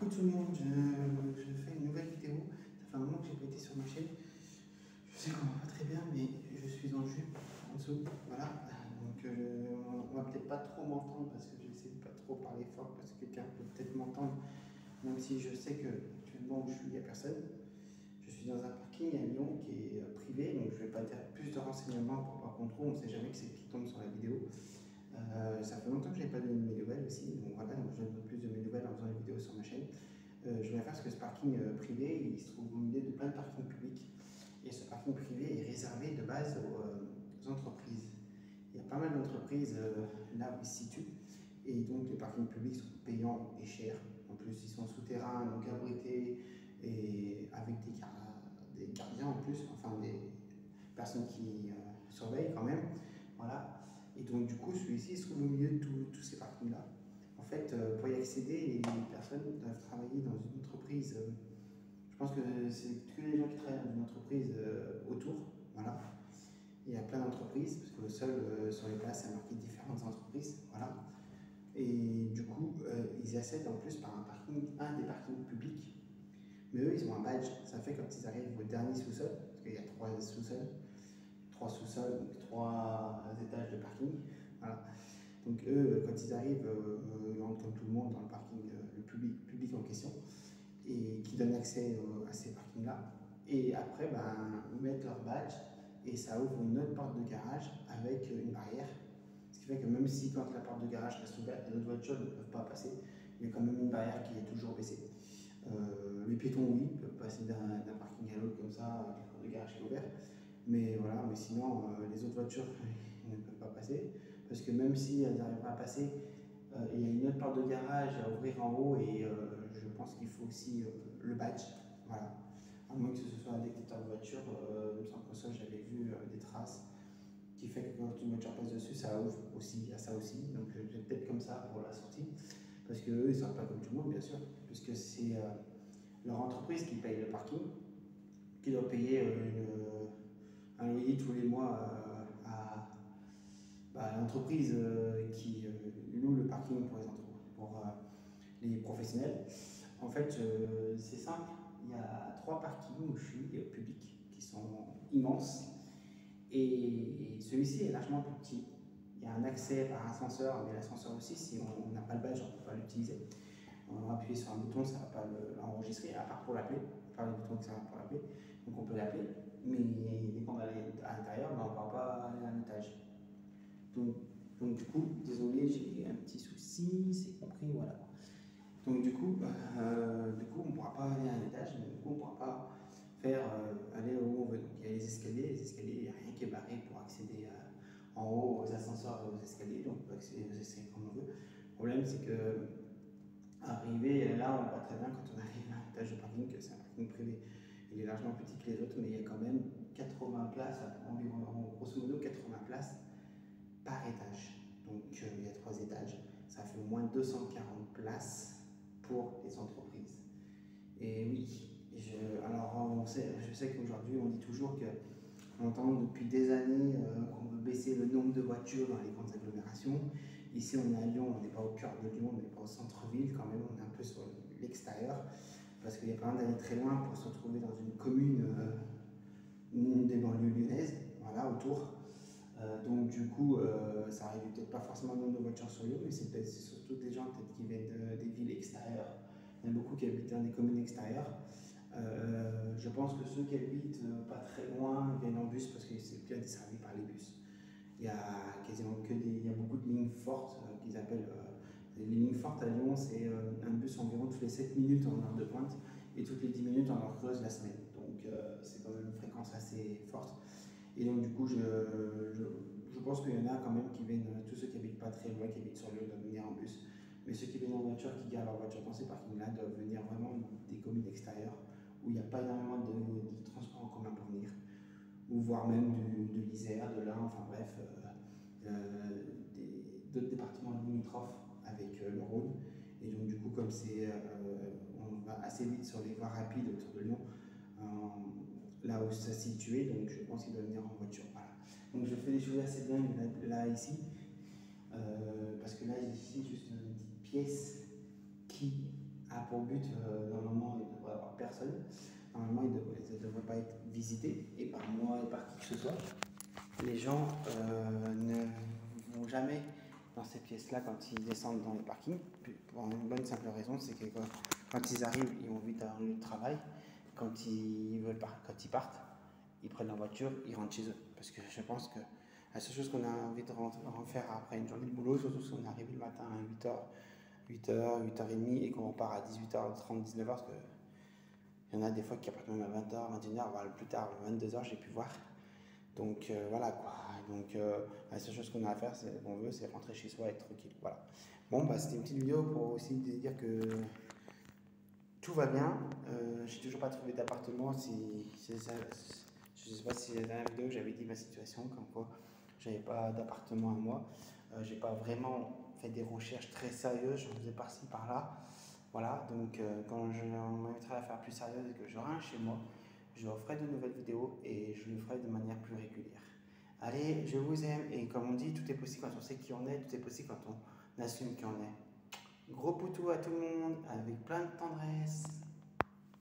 Coucou tout le monde, je fais une nouvelle vidéo. Ça fait un moment que j'ai pas été sur ma chaîne. Je sais qu'on va pas très bien, mais je suis en jus en dessous. Voilà. Donc on va peut-être pas trop m'entendre parce que j'essaie de pas trop parler fort parce que quelqu'un peut peut-être m'entendre. Même si je sais que actuellement où je suis, il n'y a personne. Je suis dans un parking à Lyon qui est privé, donc je vais pas dire plus de renseignements pour pas qu'on trouve. On sait jamais que c'est qui tombe sur la vidéo. Ça fait longtemps que je n'ai pas donné mes nouvelles aussi, donc voilà, donc je donne plus de mes nouvelles en faisant des vidéos sur ma chaîne. Je voulais faire parce que ce parking privé, il se trouve au milieu de plein de parkings publics. Et ce parking privé est réservé de base aux entreprises. Il y a pas mal d'entreprises là où ils se situent. Et donc les parkings publics sont payants et chers. En plus, ils sont souterrains, donc abrités, et avec des gardiens en plus, enfin des personnes qui surveillent quand même. Voilà. Et donc du coup, celui-ci se trouve au milieu de tous ces parkings-là. En fait, pour y accéder, les personnes doivent travailler dans une entreprise. Je pense que c'est que les gens qui travaillent dans une entreprise autour. Voilà. Il y a plein d'entreprises, parce que le sol sur les places, c'est marqué différentes entreprises. Voilà. Et du coup, ils accèdent en plus par un des parkings publics. Mais eux, ils ont un badge. Ça fait quand ils arrivent au dernier sous-sol, parce qu'il y a 3 sous-sols, donc 3 étages de parking. Voilà. Donc eux, quand ils arrivent, ils rentrent comme tout le monde dans le parking, le public en question, et qui donne accès à ces parkings-là. Et après, ils mettent leur badge et ça ouvre une autre porte de garage avec une barrière. Ce qui fait que même si quand la porte de garage reste ouverte, les autres voitures ne peuvent pas passer, il y a quand même une barrière qui est toujours baissée. Les piétons, oui, peuvent passer d'un parking à l'autre comme ça, avec la porte de garage qui est ouverte. Mais voilà, mais sinon, les autres voitures ne peuvent pas passer. Parce que même si elles n'arrivent pas à passer, il y a une autre porte de garage à ouvrir en haut et je pense qu'il faut aussi le badge. Voilà. À moins que ce soit un détecteur de voiture, il me semble que ça j'avais vu des traces qui fait que quand une voiture passe dessus, ça ouvre aussi, à ça aussi. Donc je vais peut-être comme ça pour la sortie. Parce qu'eux, ils ne sont pas comme tout le monde, bien sûr, puisque c'est leur entreprise qui paye le parking, qui doit payer un loyer tous les mois à l'entreprise qui loue le parking pour les professionnels. En fait, c'est simple, il y a 3 parkings où je suis publics qui sont immenses et celui-ci est largement plus petit. Il y a un accès par ascenseur, mais l'ascenseur aussi, si on n'a pas le badge, on ne peut pas l'utiliser. On va appuyer sur un bouton, ça ne va pas l'enregistrer, à part pour l'appeler, par le bouton qui sert pour l'appeler. Donc on peut l'appeler, mais dès qu'on va aller à l'intérieur, on ne pourra pas aller à un étage. Donc du coup, désolé, j'ai un petit souci, c'est compris, voilà. Donc du coup, on ne pourra pas aller à un étage, mais du coup, on ne pourra pas aller où on veut. Donc il y a les escaliers, il n'y a rien qui est barré pour accéder en haut aux ascenseurs et aux escaliers, donc on peut accéder aux escaliers comme on veut. Le problème, c'est que arriver là, on voit très bien quand on arrive à un étage de parking que c'est un parking privé. Il est largement plus petit que les autres, mais il y a quand même 80 places, environ, grosso modo 80 places par étage. Donc il y a 3 étages, ça fait au moins 240 places pour les entreprises. Et oui, je sais qu'aujourd'hui on dit toujours qu'on entend depuis des années qu'on veut baisser le nombre de voitures dans les grandes agglomérations. Ici on est à Lyon, on n'est pas au cœur de Lyon, on n'est pas au centre-ville quand même, on est un peu sur l'extérieur, parce qu'il n'y a pas d'aller très loin pour se retrouver dans une commune des banlieues lyonnaises, voilà, autour. Donc du coup, ça réduit peut-être pas forcément le nombre de voitures sur Lyon, mais c'est surtout des gens peut-être qui viennent des villes extérieures. Il y en a beaucoup qui habitent dans des communes extérieures. Je pense que ceux qui habitent pas très loin viennent en bus parce que c'est bien desservi par les bus. Il y a quasiment il y a beaucoup de lignes fortes qu'ils appellent. Les lignes fortes à Lyon, c'est un bus environ toutes les 7 minutes en heure de pointe et toutes les 10 minutes en heure creuse la semaine. Donc c'est quand même une fréquence assez forte. Et donc du coup, je pense qu'il y en a quand même qui viennent, tous ceux qui habitent pas très loin, qui habitent sur Lyon, doivent venir en bus. Mais ceux qui viennent en voiture, qui garent leur voiture dans ces parkings-là, doivent venir vraiment des communes extérieures, où il n'y a pas énormément de transports en commun pour venir. Ou voire même de l'Isère, de l'Ain, enfin bref, d'autres départements limitrophes avec le Rhône. Et donc du coup, comme on va assez vite sur les voies rapides autour de Lyon, là où ça s'est situé, donc je pense qu'il doit venir en voiture. Voilà. Donc je fais des choses assez bien là ici, parce que là ici je suis dans une petite pièce qui a pour but, normalement, il ne devrait y avoir personne. Normalement, ils ne devraient pas être visités, et par moi, et par qui que ce soit. Les gens ne vont jamais dans ces pièces-là quand ils descendent dans le parking, pour une bonne simple raison, c'est que quand ils arrivent, ils vont vite à un lieu de travail. Quand ils partent, ils prennent leur voiture, ils rentrent chez eux. Parce que je pense que la seule chose qu'on a envie de faire après une journée de boulot, surtout si on est arrivé le matin à 8h, 8h30 et qu'on repart à 18h30, 19h, parce qu'il y en a des fois qui partent même à 20h, 21h, voire plus tard, 22h, j'ai pu voir. Donc voilà quoi. Donc la seule chose qu'on a à faire, qu'on veut, c'est rentrer chez soi et être tranquille. Voilà. Bon, bah c'était une petite vidéo pour aussi dire que tout va bien. J'ai toujours pas trouvé d'appartement. Je sais pas si la dernière vidéo j'avais dit ma situation, comme quoi j'avais pas d'appartement à moi. J'ai pas vraiment fait des recherches très sérieuses. Je faisais par-ci par-là. Voilà. Donc quand je me mettrai à faire plus sérieuse et que j'aurai un chez moi, je referai de nouvelles vidéos et je le ferai de manière plus régulière. Allez, je vous aime et comme on dit, tout est possible quand on sait qui on est, tout est possible quand on assume qui on est. Gros poutou à tout le monde avec plein de tendresse.